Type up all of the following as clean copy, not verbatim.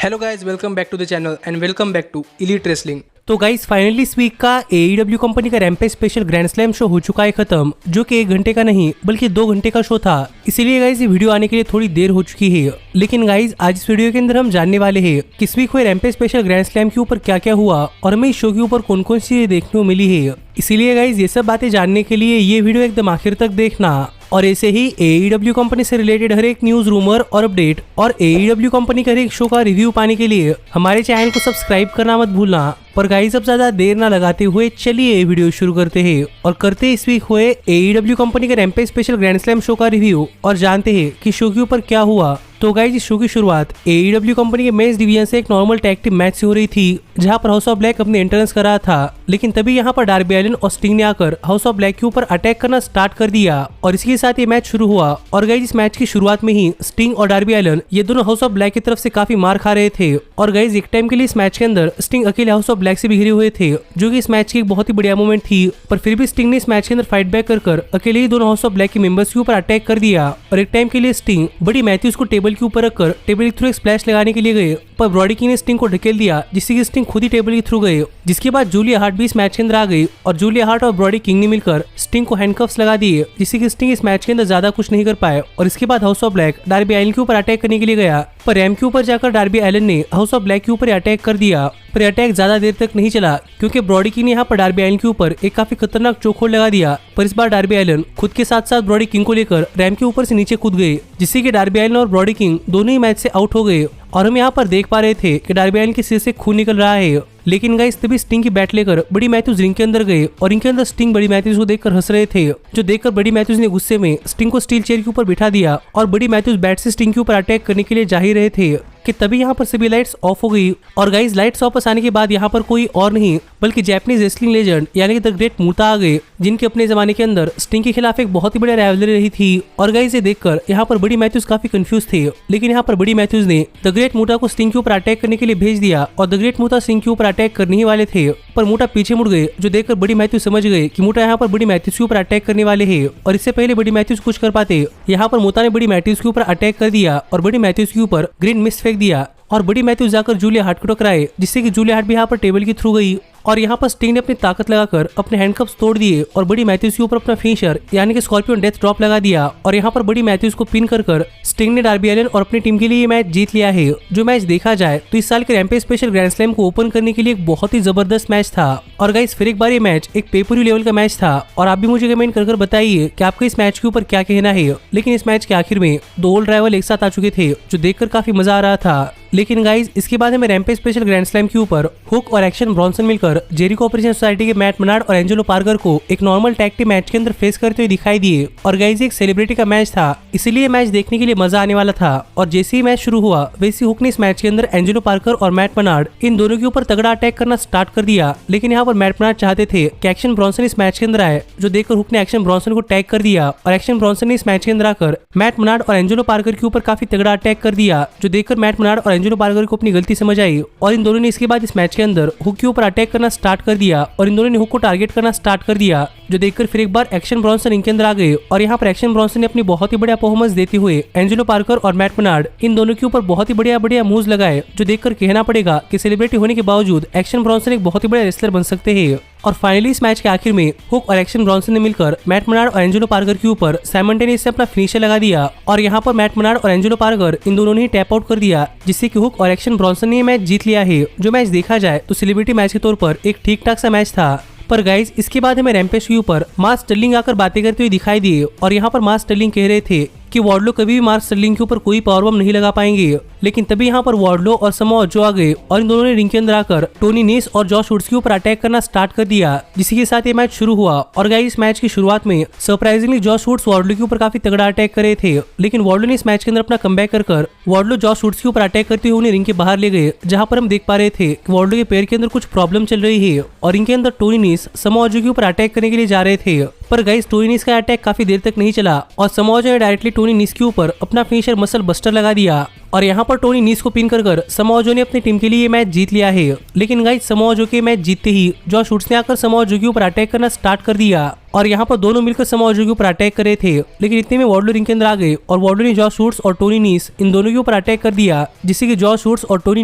Hello guys, welcome back to the channel and welcome back to Elite Wrestling. तो guys finally इस week का AEW company का Rampage special grand slam show हो चुका है खत्म, जो कि 1 घंटे का नहीं बल्कि 2 घंटे का शो था। इसीलिए गाइस ये वीडियो आने के लिए थोड़ी देर हो चुकी है, लेकिन गाइस आज इस वीडियो के अंदर हम जानने वाले हैं कि इस वीक हुए रैम्पेज स्पेशल ग्रैंड स्लैम के ऊपर क्या क्या हुआ और हमें इस शो के ऊपर कौन कौन सी चीजें देखने को मिली है। इसीलिए गाइस ये सब बातें जानने के लिए ये वीडियो एकदम आखिर तक देखना। और ऐसे ही AEW कंपनी से रिलेटेड हर एक न्यूज, रूमर और अपडेट और AEW कंपनी के हर एक शो का रिव्यू पाने के लिए हमारे चैनल को सब्सक्राइब करना मत भूलना। पर गाइस अब ज्यादा देर ना लगाते हुए चलिए वीडियो शुरू करते हैं और करते हैं इस वीक हुए AEW कंपनी के rampage special grand slam show का रिव्यू और जानते हैं कि शो के ऊपर क्या हुआ। तो गाइस इस शो की शुरुआत AEW कंपनी के मेंस डिवीजन से एक नॉर्मल टैग टीम मैच से हो रही थी, जहां पर हाउस ऑफ ब्लैक अपने एंट्रेंस कर रहा था। लेकिन तभी यहां पर डार्बी एलिन और स्टिंग ने आकर हाउस ऑफ ब्लैक के ऊपर अटैक करना स्टार्ट कर दिया और इसके साथ ये मैच शुरू हुआ। और गाइस इस मैच की शुरुआत में ही स्टिंग और डार्बी एलिन ये दोनों हाउस ऑफ ब्लैक की तरफ से काफी मार खा रहे थे। और गाइस एक टाइम के लिए इस मैच के अंदर स्टिंग अकेले हाउस ऑफ ब्लैक से भी घिरे हुए थे, जो कि इस मैच की एक बहुत ही बढ़िया मोमेंट थी। पर फिर भी स्टिंग ने इस मैच के अंदर फाइट बैक कर अकेले ही दोनों हाउस ऑफ ब्लैक के मेंबर्स के ऊपर अटैक कर दिया। और एक टाइम के लिए स्टिंग बड़ी मैथ्यूज को टेबल के ऊपर रखकर टेबल के थ्रू एक स्प्लैश लगाने के लिए गए, पर ब्रॉडी किंग ने स्टिंग को ढकेल दिया, जिससे कि स्टिंग खुद ही टेबल के थ्रू गए। जिसके बाद जूलिया हार्ट भी इस मैच के अंदर आ गई और जूलिया हार्ट और ब्रॉडी किंग ने मिलकर स्टिंग को हैंडकफ्स लगा दिए, जिससे कि स्टिंग इस मैच के अंदर ज्यादा कुछ नहीं कर पाए। और इसके बाद House of Black Darby Allin के ऊपर अटैक करने के लिए गया, पर रैम के ऊपर जाकर डार्बी एलिन ने हाउस ऑफ ब्लैक के ऊपर अटैक कर दिया। पर अटैक ज्यादा देर तक नहीं चला, क्योंकि ब्रॉडी किंग ने यहाँ पर डार्बी एलिन के ऊपर एक काफी खतरनाक चोखोड़ लगा दिया। पर इस बार डार्बी एलिन खुद के साथ साथ ब्रॉडी किंग को लेकर रैम के ऊपर से नीचे कूद गए, जिससे कि डार्बी एलिन और ब्रॉडी किंग दोनों ही मैच से आउट हो गए। और हम यहाँ पर देख पा रहे थे कि डार्बी एलिन के सिर से खून निकल रहा है। लेकिन गाइस तभी स्टिंग की बैट लेकर बड़ी मैथ्यूज रिंग के अंदर गए और इनके अंदर स्टिंग बड़ी मैथ्यूज को देखकर हंस रहे थे, जो देखकर बड़ी मैथ्यूज ने गुस्से में स्टिंग को स्टील चेयर के ऊपर बिठा दिया और बड़ी मैथ्यूज बैट से स्टिंग के ऊपर अटैक करने के लिए जा ही रहे थे कि तभी यहाँ पर सभी लाइट्स ऑफ हो गई। और गाइस लाइट्स वापस आने के बाद यहाँ पर कोई और नहीं बल्कि जापानीज रेसलिंग लेजेंड यानी कि द ग्रेट मूता आ गए, जिनके अपने जमाने के अंदर स्टिंग के खिलाफ एक बहुत ही बड़ी राइवलरी रही थी। और गाइस ये देखकर यहाँ पर बड़ी मैथ्यूज काफी कंफ्यूज थे, लेकिन यहाँ पर बड़ी मैथ्यूज ने द ग्रेट मूता को स्टिंग के ऊपर अटैक करने के लिए भेज दिया और द ग्रेट मूता स्टिंग के ऊपर अटैक करने ही वाले थे, पर मूटा पीछे मुड़ गए, जो देखकर बड़ी मैथ्यूज समझ गए कि मूटा यहाँ पर बड़ी मैथ्यूज के ऊपर अटैक करने वाले हैं। और इससे पहले बड़ी मैथ्यूज कुछ कर पाते, यहाँ पर मूता ने बड़ी मैथ्यूज के ऊपर अटैक कर दिया और बड़ी मैथ्यूज के ऊपर ग्रीन मिस्ट फेंक दिया और बड़ी मैथ्यूज जाकर जूलिया हार्ट को टकराए, जिससे कि जूलिया हार्ट भी यहाँ पर टेबल के थ्रू गई। और यहाँ पर स्टिंग ने अपनी ताकत लगाकर अपने हैंडकप्स तोड़ दिए और बड़ी मैथ्यूज के ऊपर अपना फिनिशर यानी कि स्कॉर्पियन डेथ ड्रॉप लगा दिया। और यहाँ पर बड़ी मैथ्यूज को पिन कर स्टिंग ने डार्बी एलिन और अपनी टीम के लिए ये मैच जीत लिया है। जो मैच देखा जाए तो इस साल के रैम्पेज स्पेशल ग्रैंड स्लैम को ओपन करने के लिए एक बहुत ही जबरदस्त मैच था। और गाइस फिर एक बार ये मैच एक पेपर लेवल का मैच था और आप भी मुझे कमेंट कर बताइए कि आपका इस मैच के ऊपर क्या कहना है। लेकिन इस मैच के आखिर में 2 ओल्ड राइवल एक साथ आ चुके थे, जो देखकर काफी मजा आ रहा था। लेकिन गाइस इसके बाद हमें रैम्पेज स्पेशल ग्रैंड स्लैम के ऊपर हुक और एक्शन ब्रॉन्सन मिलकर जेरिको ऑपरेशन सोसाइटी के मैट मनार्ड और एंजेलो पार्कर को एक नॉर्मल टैग टीम मैच के अंदर फेस करते हुए दिखाई दिए। और गाइस एक सेलिब्रिटी का मैच था, इसीलिए मैच देखने के लिए मजा आने वाला था। और जैसे ही मैच शुरू हुआ वैसे हुक ने इस मैच के अंदर एंजेलो पार्कर और मैट मनार्ड इन दोनों के ऊपर तगड़ा अटैक करना स्टार्ट कर दिया। लेकिन यहाँ पर मैट मनार्ड चाहते थे कि एक्शन ब्रॉन्सन इस मैच के अंदर आए, जो देखकर हुक ने एक्शन ब्रॉन्सन को टैग कर दिया और एक्शन ब्रॉन्सन ने इस मैच के अंदर आकर मैट मनार्ड और एंजेलो पार्कर के ऊपर काफी तगड़ा अटैक कर दिया, जो देखकर मैट मनार्ड और एंजेलो पार्कर को अपनी गलती समझ आई। और इन दोनों ने इसके बाद इस मैच के अंदर हुक के ऊपर अटैक करना स्टार्ट कर दिया और इन दोनों ने हुक को टारगेट करना स्टार्ट कर दिया, जो देखकर फिर एक बार एक्शन ब्रॉन्सन इनके अंदर आ गए। और यहाँ पर एक्शन ब्रॉन्सन ने अपनी बहुत ही बढ़िया परफॉर्मेंस देते हुए एंजेलो पार्कर और मैट मनार्ड इन दोनों के ऊपर बहुत ही बढ़िया मूव्स लगाए, जो देखकर कहना पड़ेगा कि सेलिब्रिटी होने के बावजूद एक्शन ब्रॉन्सन एक बहुत ही बड़ा रेसलर बन सकते हैं। और फाइनली इस मैच के आखिर में हुक और एक्शन ब्रॉन्सन ने मिलकर मैट मनार्ड और एंजेलो पार्कर के ऊपर साइमल्टेनियस से अपना फिनिशर लगा दिया। और यहाँ पर मैट मनार्ड और एंजेलो पार्कर इन दोनों ने टैप आउट कर दिया, जिससे कि हुक और एक्शन ब्रॉन्सन ने मैच जीत लिया है। जो मैच देखा जाए तो सेलिब्रिटी मैच के तौर पर एक ठीक ठाक सा मैच था। पर गाइस इसके बाद हमें रैम्पेज के ऊपर मार्क स्टर्लिंग आकर बातें करते हुए दिखाई दिए और यहाँ पर मार्क स्टर्लिंग कह रहे थे कि वार्डलो कभी भी मार्क स्टर्लिंग के ऊपर कोई पावर बम नहीं लगा पाएंगे। लेकिन तभी यहाँ पर वार्डलो और समोआ जो आ गए और इन दोनों ने रिंग के अंदर आकर टोनी नेस और जॉश वुड्स के ऊपर अटैक करना स्टार्ट कर दिया, जिसी के साथ ये मैच शुरू हुआ। और गाइस इस मैच की शुरुआत में सरप्राइजिंगली जॉश वुड्स वार्डलो के ऊपर काफी तगड़ा अटैक कर रहे थे, लेकिन वार्डलो ने इस मैच के अंदर अपना कमबैक कर वार्डलो जॉश वुड्स के ऊपर अटैक करते हुए उन्हें रिंग के बाहर ले गए, जहाँ पर हम देख पा रहे थे कि वार्डलो के पैर के अंदर कुछ प्रॉब्लम चल रही है और इनके अंदर टोनी नेस समोआ जो के ऊपर अटैक करने के लिए जा रहे थे। पर गाइस टोनी नीस का अटैक काफी देर तक नहीं चला और समोआ जो ने डायरेक्टली टोनी नीस के ऊपर अपना फिनिशर मसल बस्टर लगा दिया और यहाँ पर टोनी नीस को पिन कर समोआ जो ने अपनी टीम के लिए ये मैच जीत लिया है। लेकिन गाइस समोआ जो के मैच जीतते ही जॉश वुड्स ने आकर समोआ जो के ऊपर अटैक करना स्टार्ट कर दिया और यहाँ पर दोनों मिलकर समाओजो के ऊपर अटैक कर रहे थे, लेकिन इतने में वार्डलो रिंग के अंदर आ गए और वार्डलो ने जॉश वुड्स और टोनी नीस इन दोनों के ऊपर अटैक कर दिया, जिससे कि जॉश वुड्स और टोनी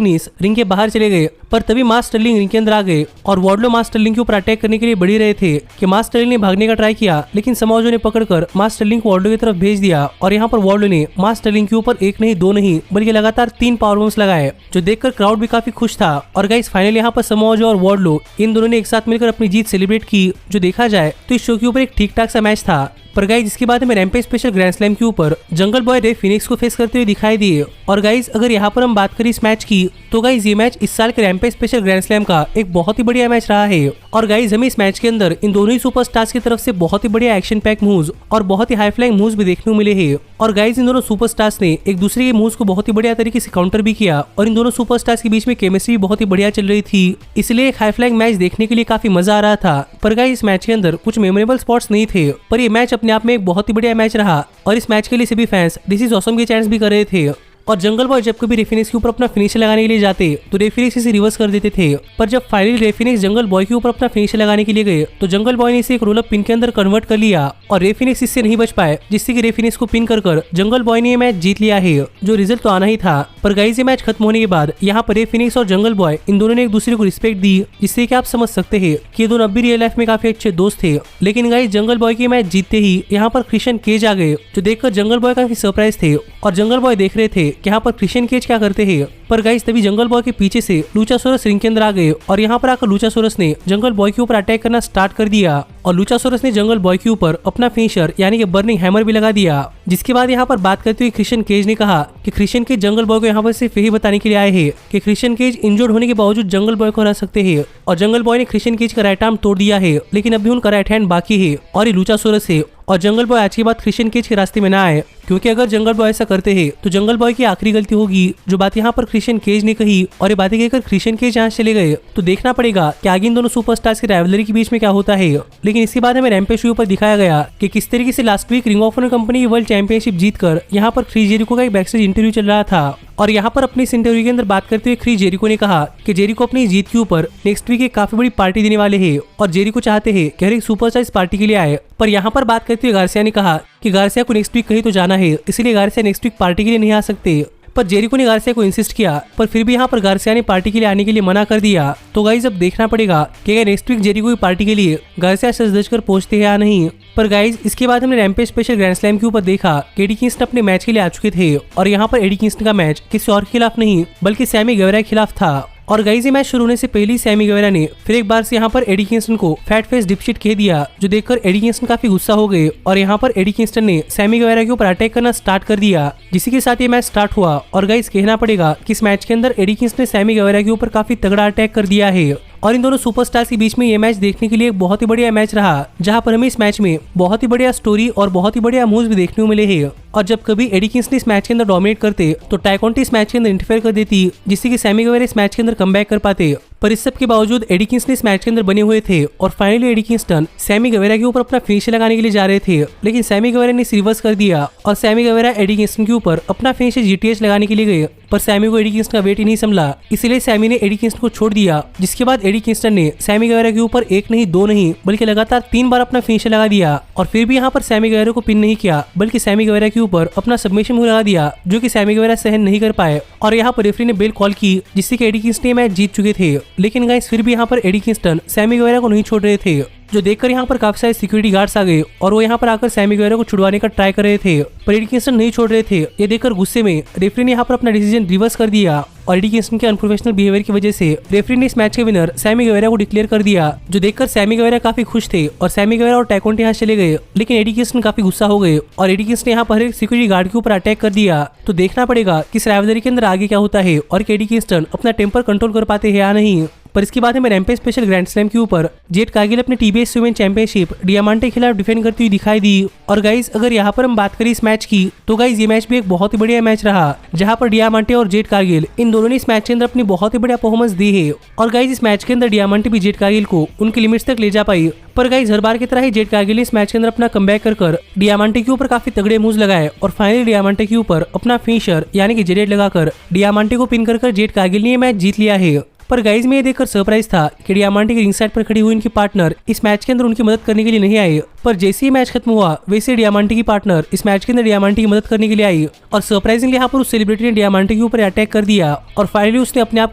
नीस रिंग के बाहर चले गए। पर तभी मार्क स्टर्लिंग रिंग के अंदर आ गए और वार्डलो मार्क स्टर्लिंग के ऊपर अटैक करने के लिए बढ़ी रहे थे कि मार्क स्टर्लिंग ने भागने का ट्राई किया, लेकिन समाओजो ने पकड़कर मार्क स्टर्लिंग को वार्डलो की तरफ भेज दिया और यहाँ पर वार्डलो ने मार्क स्टर्लिंग के ऊपर एक नहीं दो नहीं बल्कि लगातार 3 पावर बम्स लगाए, जो देखकर क्राउड भी काफी खुश था। और गाइस फाइनली यहाँ पर समाओजो और वार्डलो इन दोनों ने एक साथ मिलकर अपनी जीत सेलिब्रेट की। जो देखा जाए तो इस शो के ऊपर एक ठीक ठाक सा मैच था। पर गाइज इसके बाद हमें रैम्पेज स्पेशल ग्रैंड स्लैम के ऊपर जंगल बॉय रे फिनिक्स को फेस करते हुए दिखाई दिए। और गाइज अगर यहाँ पर हम बात करें इस मैच की, तो गाइज ये मैच इस साल के रैम्पेज स्पेशल ग्रैंड स्लैम का एक बहुत ही बढ़िया मैच रहा है। और गाइज हमें इस मैच के अंदर इन दोनों ही सुपरस्टार्स की तरफ से बहुत ही बढ़िया एक्शन पैक मूव्स और बहुत ही हाई फ्लाइंग मूव्स भी देखने को मिले हैं। और गाइज इन दोनों सुपरस्टार्स ने एक दूसरे के मूव्स को बहुत ही बढ़िया तरीके से काउंटर भी किया और इन दोनों सुपरस्टार्स के बीच में केमिस्ट्री भी बहुत ही बढ़िया चल रही थी, इसलिए एक हाई फ्लाइंग मैच देखने के लिए काफी मजा आ रहा था। पर गाइज इस मैच के अंदर कुछ मेमोरेबल स्पॉट्स नहीं थे, पर ये मैच अपने आप में एक बहुत ही बढ़िया मैच रहा और इस मैच के लिए सभी फैंस दिस इज ऑसम के चैंट्स भी कर रहे थे। और जंगल बॉय जब कभी रेफिनिक्स के ऊपर अपना फिनिशर लगाने के लिए जाते तो रेफिनिक्स इसे रिवर्स कर देते थे, पर जब फाइनली रेफिनिक्स जंगल बॉय के ऊपर अपना फिनिशर लगाने के लिए गए तो जंगल बॉय ने इसे एक रोल अप पिन के अंदर कन्वर्ट कर लिया और रेफिनिक्स इससे नहीं बच पाए, जिससे कि रेफिनिक्स को पिन कर जंगल बॉय ने ये मैच जीत लिया है, जो रिजल्ट तो आना ही था। पर गाइस ये मैच खत्म होने के बाद यहाँ पर रेफिनिक्स और जंगल बॉय इन दोनों ने एक दूसरे को रिस्पेक्ट दी, जिससे कि आप समझ सकते हैं कि ये दोनों अब भी रियल लाइफ में काफी अच्छे दोस्त थे। लेकिन गाइस जंगल बॉय की मैच जीतते ही यहाँ पर क्रिश्चियन केज आ गए, जो देखकर जंगल बॉय काफी सरप्राइज थे और जंगल बॉय देख रहे थे कि यहाँ पर क्रिश्चियन केज क्या करते हैं। पर गाइस तभी जंगल बॉय के पीछे से लुचासोरस रिंग के अंदर आ गए और यहाँ पर आकर लुचासोरस ने जंगल बॉय के ऊपर अटैक करना स्टार्ट कर दिया और लुचासोरस ने जंगल बॉय के ऊपर अपना फिनिशर यानी कि बर्निंग हैमर भी लगा दिया। जिसके बाद यहाँ पर बात करते हुए क्रिश्चियन केज ने कहा कि क्रिश्चियन केज जंगल बॉय को यहाँ पर सिर्फ यही बताने के लिए आए हैं कि क्रिश्चियन केज इंजर्ड होने के बावजूद जंगल बॉय को हरा सकते हैं। और जंगल बॉय ने क्रिश्चियन केज का राइट आर्म तोड़ दिया है, लेकिन अभी उनका राइट हैंड बाकी है और ये लुचासोरस है। और जंगल बॉय आज के बाद क्रिश्चियन केज के रास्ते में ना आए, क्योंकि अगर जंगल बॉय ऐसा करते हैं तो जंगल बॉय की आखिरी गलती होगी। जो बात यहाँ पर क्रिश्चियन केज ने कही और ये बातें कहकर क्रिश्चियन केज यहाँ चले गए, तो देखना पड़ेगा कि आगे इन दोनों सुपरस्टार्स की राइवलरी के बीच में क्या होता है। लेकिन इसके बाद हमें रैम्पेज शो पर दिखाया गया कि किस तरीके से last week Ring of Honor company की वर्ल्ड चैंपियनशिप जीतकर यहाँ पर क्रिस जेरिको का एक बैकस्टेज इंटरव्यू चल रहा था। और यहाँ पर अपने इस इंटरव्यू के अंदर बात करते हुए क्रिस जेरिको ने कहा कि जेरिको अपनी जीत के ऊपर नेक्स्ट वीक एक काफी बड़ी पार्टी देने वाले हैं और जेरिको चाहते हैं कि हर एक सुपरस्टार इस पार्टी के लिए आए। पर यहाँ पर बात करते हुए गार्सिया ने कहा कि गार्सिया को नेक्स्ट वीक कहीं तो जाना है, इसलिए गार्सिया नेक्स्ट वीक पार्टी के लिए नहीं आ सकते। पर जेरिको ने गार्सिया को इंसिस्ट किया, पर फिर भी यहाँ पर गार्सिया ने पार्टी के लिए आने के लिए मना कर दिया। तो गाइस अब देखना पड़ेगा कि अगर नेक्स्ट वीक जेरिको की पार्टी के लिए गार्सिया सज धज कर पहुंचते हैं या नहीं। पर गाइस इसके बाद हमने रैम्पेज स्पेशल ग्रैंड स्लैम के ऊपर देखा कि एडी किंगस्टन अपने मैच के लिए आ चुके थे और यहाँ पर एडी किंगस्टन का मैच किसी और के खिलाफ नहीं बल्कि सैमी गेवरा के खिलाफ था। और गाइस ये मैच शुरू होने से पहले ही सैमी गेवरा ने फिर एक बार से यहाँ पर एडी किंगस्टन को फैट फेस डिपशिट कह दिया, जो देखकर एडी किंगस्टन काफी गुस्सा हो गए और यहाँ पर एडी किंगस्टन ने सैमी गेवरा के ऊपर अटैक करना स्टार्ट कर दिया, जिसी के साथ ये मैच स्टार्ट हुआ। और गाइस कहना पड़ेगा कि इस मैच के अंदर एडी किंगस्टन ने सैमी गेवरा के ऊपर काफी तगड़ा अटैक कर दिया है और इन दोनों सुपरस्टार्स के बीच में ये मैच देखने के लिए एक बहुत ही बढ़िया मैच रहा, जहां पर हमें इस मैच में बहुत ही बढ़िया स्टोरी और बहुत ही बढ़िया मूव्स भी देखने को मिले हैं। और जब कभी एडी किंगस्टन इस मैच के अंदर डोमिनेट करते तो टाइकोंटी इस मैच के अंदर इंटरफेयर कर देती, जिससे कि सैमी गेवरा इस मैच के अंदर कमबैक कर पाते। पर इस सब के बावजूद एडी किंगस्टन इस मैच के अंदर बने हुए थे और finally Eddie Kingston Sammy Guevara के ऊपर अपना फिनिशर लगाने के लिए जा रहे थे, लेकिन सैमी गेवरा ने रिवर्स कर दिया और सैमी गेवरा एडी किंगस्टन के ऊपर अपना फिनिशर जीटीएच लगाने के लिए गए। पर सैमी को एडी किंगस्टन का वेट ही नहीं संभला, इसलिए सैमी ने एडी किंगस्टन को छोड़ दिया। जिसके बाद एडी किंगस्टन ने सैमी गेवरा के ऊपर एक नहीं दो नहीं बल्कि लगातार 3 बार अपना फिनिशर लगा दिया और फिर भी यहाँ पर सैमी गेवरा को पिन नहीं किया, बल्कि सैमी गेवरा के ऊपर अपना सबमिशन मूव लगा दिया, जो कि सैमी गेवरा सहन नहीं कर पाए। और यहाँ पर रेफरी ने बेल कॉल की, जिससे कि एडी किंगस्टन मैच जीत चुके थे। लेकिन गाइस फिर भी यहाँ पर एडी किंगस्टन सैमी गेवरा को नहीं छोड़ रहे थे, जो देखकर यहाँ पर काफी सारे सिक्योरिटी गार्ड्स आ गए और वो यहाँ पर आकर सैमी गेवरा को छुड़वाने का ट्राई कर रहे थे, पर एडी किंगस्टन नहीं छोड़ रहे थे। ये देखकर गुस्से में रेफरी ने यहाँ पर अपना डिसीजन रिवर्स कर दिया और एडी किंगस्टन के अनप्रोफेशनल बिहेवियर की वजह से रेफरी ने इस मैच के विनर सैमी गेवरा को डिक्लेयर कर दिया, जो देखकर सैमी गेवरा काफी खुश थे और सैमी गेवरा और टाइकोंटी यहाँ चले गए। लेकिन एडी किंगस्टन काफी गुस्सा हो गए और एडी किंगस्टन यहाँ पर एक सिक्योरिटी गार्ड के ऊपर अटैक कर दिया। तो देखना पड़ेगा कि इस राइवलरी के अंदर आगे क्या होता है और एडी किंगस्टन अपना टेम्पर कंट्रोल कर पाते हैं या नहीं। पर इसके बाद हमें रैम्पेज स्पेशल ग्रैंड स्लैम के ऊपर जेड कारगिल अपने टीबीएस वुमेन चैंपियनशिप डियामांटे के खिलाफ डिफेंड करती हुई दिखाई दी। और गाइस अगर यहाँ पर हम बात करें इस मैच की, तो गाइस ये मैच भी एक बहुत ही बढ़िया मैच रहा, जहाँ पर डियामांटे और जेड कारगिल इन दोनों ने इस मैच के अंदर अपनी बहुत ही बढ़िया परफॉर्मेंस दी है। और गाइस इस मैच के अंदर डियामांटे भी जेड कारगिल को उनकी लिमिट्स तक ले जा पाई। पर गाइस हर बार की तरह ही जेड कारगिल ने इस मैच के अंदर अपना कमबैक कर डियामांटे के ऊपर काफी तगड़े मूव्स लगाए और फाइनली डियामांटे के ऊपर अपना फिनिशर यानी कि जेड लगाकर डियामांटे को पिन कर जेड कारगिल ने ये मैच जीत लिया है। पर गाइज में ये देखकर सरप्राइज था कि डियामांटे की रिंग साइड पर खड़ी हुई उनकी पार्टनर इस मैच के अंदर उनकी मदद करने के लिए नहीं आई। पर जैसे ही मैच खत्म हुआ वैसे डियामांटे की पार्टनर इस मैच के अंदर डियामांटे की मदद करने के लिए आई और सरप्राइजिंगली यहाँ पर उस सेलिब्रिटी ने डियामांटे के ऊपर अटैक कर दिया और फाइनली उसने अपने आप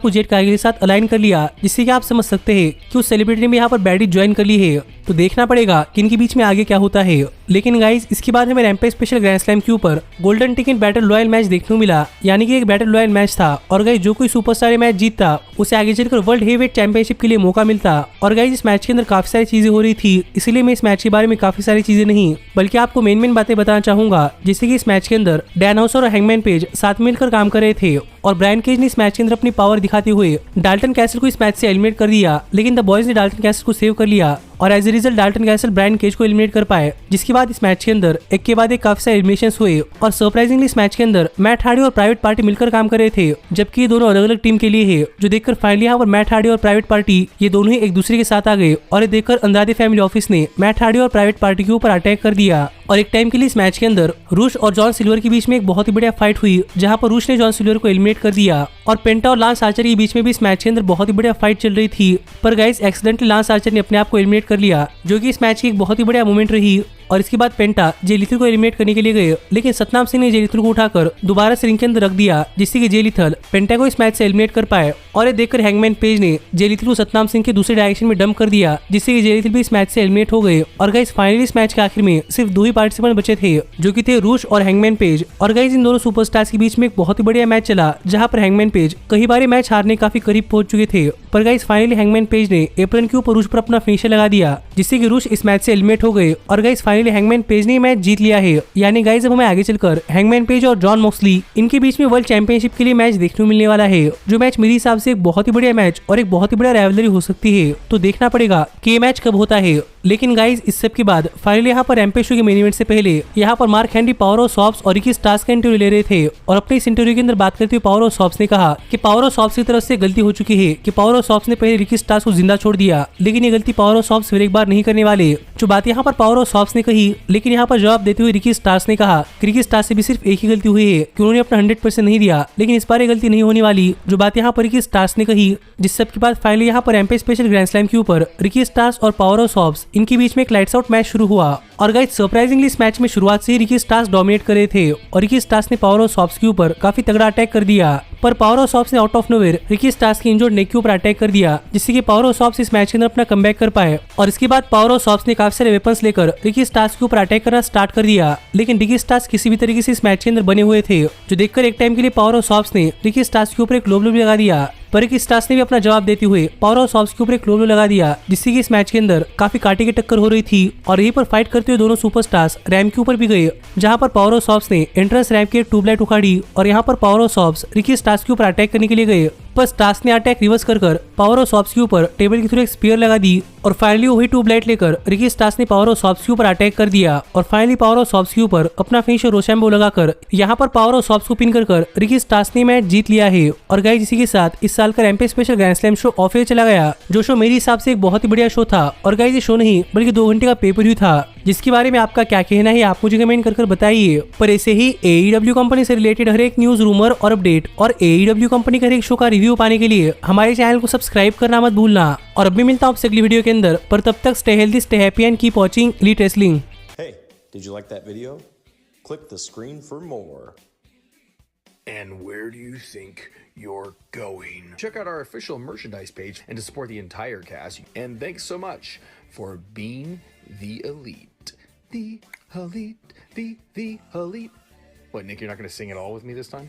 को जेड कार्गिल के साथ अलाइन कर लिया, जिससे कि आप समझ सकते हैं कि उस सेलिब्रिटी ने भी यहाँ पर बैडी ज्वाइन कर ली है। तो देखना पड़ेगा कि इनके बीच में आगे क्या होता है। लेकिन गाइज इसके बाद हमें रैम्पेज स्पेशल ग्रैंड स्लैम के ऊपर golden ticket battle royal match देखने को मिला, यानी कि एक बैटल रॉयल मैच था और गाइज जो कोई सुपरस्टार मैच जीतता उसे आगे चलकर वर्ल्ड हेवीवेट चैंपियनशिप के लिए मौका मिलता। और गाइज इस मैच के अंदर काफी सारी चीजें हो रही थी, इसलिए मैं इस मैच के बारे में काफी सारी चीजें नहीं बल्कि आपको मेन बातें बताना चाहूंगा, जैसे कि इस मैच के अंदर डैन हाउसर और हैंगमैन पेज साथ मिलकर काम कर रहे थे और ब्रायन केज ने इस मैच के अंदर अपनी पावर दिखाते हुए डाल्टन कैसल को इस मैच से एलिमिनेट कर दिया, लेकिन द बॉयज ने डाल्टन कैसल को सेव कर लिया और as a result Dalton Castle Brian Cage को एलिमिनेट कर पाए। जिसके बाद इस मैच के अंदर एक के बाद एक काफी सारे एलिमिनेशंस हुए और सरप्राइजिंगली इस मैच के अंदर मैट हार्डी और प्राइवेट पार्टी मिलकर काम कर रहे थे, जबकि ये दोनों अलग अलग टीम के लिए है। जो देखकर फाइनली यहाँ पर मैट हार्डी और प्राइवेट पार्टी ये दोनों ही एक दूसरे के साथ आ गए और ये देखकर अंदाजे फैमिली ऑफिस ने मैट हार्डी और प्राइवेट पार्टी के ऊपर अटैक कर दिया और एक टाइम के लिए इस मैच के अंदर रूश और जॉन सिल्वर के बीच में एक बहुत ही बढ़िया फाइट हुई, जहां पर रूश ने जॉन सिल्वर को एलिमिनेट कर दिया और पेंटा और लांस आर्चर के बीच में भी इस मैच के अंदर बहुत ही बढ़िया फाइट चल रही थी। पर गाइस एक्सीडेंटली लांस आर्चर ने अपने आप को एलिमिनेट कर लिया, जो कि इस मैच की एक बहुत ही बढ़िया मोमेंट रही। और इसके बाद पेंटा जे लिथल को एलिमिनेट करने के लिए गए, लेकिन सतनाम सिंह ने जे लिथल को उठाकर दोबारा से रिंग के अंदर रख दिया, जिससे कि जे लिथल पेंटा को इस मैच से एलिमिनेट कर पाए। और ये देखकर हैंगमैन पेज ने जे लिथल को सतनाम सिंह के दूसरे डायरेक्शन में डंप कर दिया, जिससे कि जे लिथल भी इस मैच से एलिमिनेट हो गए। और गाइस फाइनली इस मैच के आखिर में सिर्फ 2 ही पार्टिसिपेंट बचे थे, जो कि थे रूश और हैंगमैन पेज। और गाइस इन दोनों सुपरस्टार्स के बीच में एक बहुत ही बढ़िया मैच चला, जहां पर हैंगमैन पेज कई बार मैच हारने काफी करीब पहुंच चुके थे। पर गाइस फाइनली हैंगमैन पेज ने एप्रन के ऊपर रूश पर अपना फिनिशर लगा दिया, जिससे कि रूश इस मैच से एलिमिनेट हो गए। और गाइस फाइनली हैंगमैन पेज ने मैच जीत लिया है, यानी गाइस अब हमें आगे चलकर हैंगमैन पेज और जॉन मॉक्सली इनके बीच में वर्ल्ड चैंपियनशिप के लिए मैच देखने को मिलने वाला है, जो मैच मेरे हिसाब से एक बहुत ही बढ़िया मैच और एक बहुत ही बढ़िया राइवलरी हो सकती है। तो देखना पड़ेगा कि ये मैच कब होता है। लेकिन गाइस इस सब के बाद फाइनली यहाँ पर रैम्पेज शो के मेन इवेंट से पहले यहाँ पर mark Henry power of shops और रिकी स्टार्स का इंटरव्यू ले रहे थे और अपने इस इंटरव्यू के अंदर बात करते हुए पावर ऑफ सॉप्स ने कहा कि पावर ऑफ सॉप्स की तरफ से गलती हो चुकी है कि पावर ऑफ सॉप्स ने पहले रिकी स्टार्स को जिंदा छोड़ दिया, लेकिन ये गलती पावर ऑफ सॉप्स फिर एक बार नहीं करने वाले। जो बात यहाँ पर पावर ऑफ सॉप्स ने कही, लेकिन यहाँ पर जवाब देते हुए रिकी स्टार्स ने कहा कि रिकी स्टार्स से भी सिर्फ एक ही गलती हुई है कि उन्होंने अपना 100% नहीं दिया, लेकिन इस बार ये गलती नहीं होने वाली। जो बात यहाँ पर रिकी स्टार्स ने कही, जिस सब के बाद फाइनली यहाँ पर रैम्पेज स्पेशल ग्रैंड स्लैम के ऊपर रिकी स्टार्स और पावर ऑफ सॉप्स इनके बीच में एक लाइट्स आउट मैच शुरू हुआ। और गाइस सरप्राइजिंगली इस मैच में शुरुआत से ही रिकी स्टार्स डोमिनेट कर रहे थे और रिकी स्टार्स ने पावर ऑफ सॉप्स के ऊपर काफी तगड़ा अटैक कर दिया। पर पावर ऑफ सॉप्स ने out of nowhere Ricky stars की इंजर्ड नेक के ऊपर अटैक कर दिया, जिससे कि पावर ऑफ सॉप्स इस मैच के अंदर अपना कमबैक कर पाए। और इसके बाद पावर ऑफ सॉप्स ने काफी सारे वेपन्स लेकर रिकी स्टार्स के ऊपर अटैक करना स्टार्ट कर दिया, लेकिन रिकी स्टार्स किसी भी तरीके से इस मैच के अंदर बने हुए थे, जो देखकर एक टाइम के लिए पावर ऑफ सॉप्स ने रिकी स्टार्स के ऊपर एक लो ब्लो लगा दिया। पर रिकी स्टार्स ने भी अपना जवाब देते हुए पावर ऑफ सॉप्स के ऊपर एक लो ब्लो लगा दिया, जिससे कि इस मैच के अंदर काफी कांटे की टक्कर हो रही थी। और यहीं पर फाइट करते हुए दोनों सुपरस्टार्स रैम के ऊपर भी गए, जहां पर पावर ऑफ सॉप्स ने एंट्रेंस रैम की एक ट्यूबलाइट उखाड़ी और यहाँ पर power of shops Ricky stars के ऊपर अटैक करने के लिए गए। पर स्टार्स ने अटैक रिवर्स कर पावर ऑफ सॉप्स के ऊपर टेबल के थ्रू एक स्पीयर लगा दी और फाइनली वही ट्यूबलाइट लेकर रिकी स्टार्स ने पावर ऑफ सॉप्स के ऊपर अटैक कर दिया और फाइनली पावर ऑफ सॉप्स के ऊपर अपना फिनिशर रोशैम्बो लगाकर यहाँ पर पावर ऑफ सॉप्स को पिन कर रिकी स्टार्स ने मैच जीत लिया है। और गाइस इसी के साथ इस साल का Rampage special grand slam show off air चला गया, जो शो मेरे हिसाब से एक बहुत ही बढ़िया शो था। और गाइस ये शो नहीं बल्कि 2 घंटे का पेपर व्यू था, जिसके बारे में आपका क्या कहना है आप मुझे कमेंट कर बताइए। पर ऐसे ही AEW कंपनी से रिलेटेड हर एक न्यूज, रूमर और अपडेट और AEW कंपनी का हर एक शो का रिव्यू पाने के लिए हमारे चैनल को सब्सक्राइब करना मत भूलना। और अभी मिलता हूँ आपसे अगली वीडियो के अंदर, पर तब तक stay healthy, stay happy and keep watching elite wrestling. Hey, did you like that video? Click the screen for more. And where do you think you're going? Check out our official merchandise page and to support the entire cast. And thanks so much for being the elite. The elite, the elite. What, Nick, you're not going to sing it all with me this time?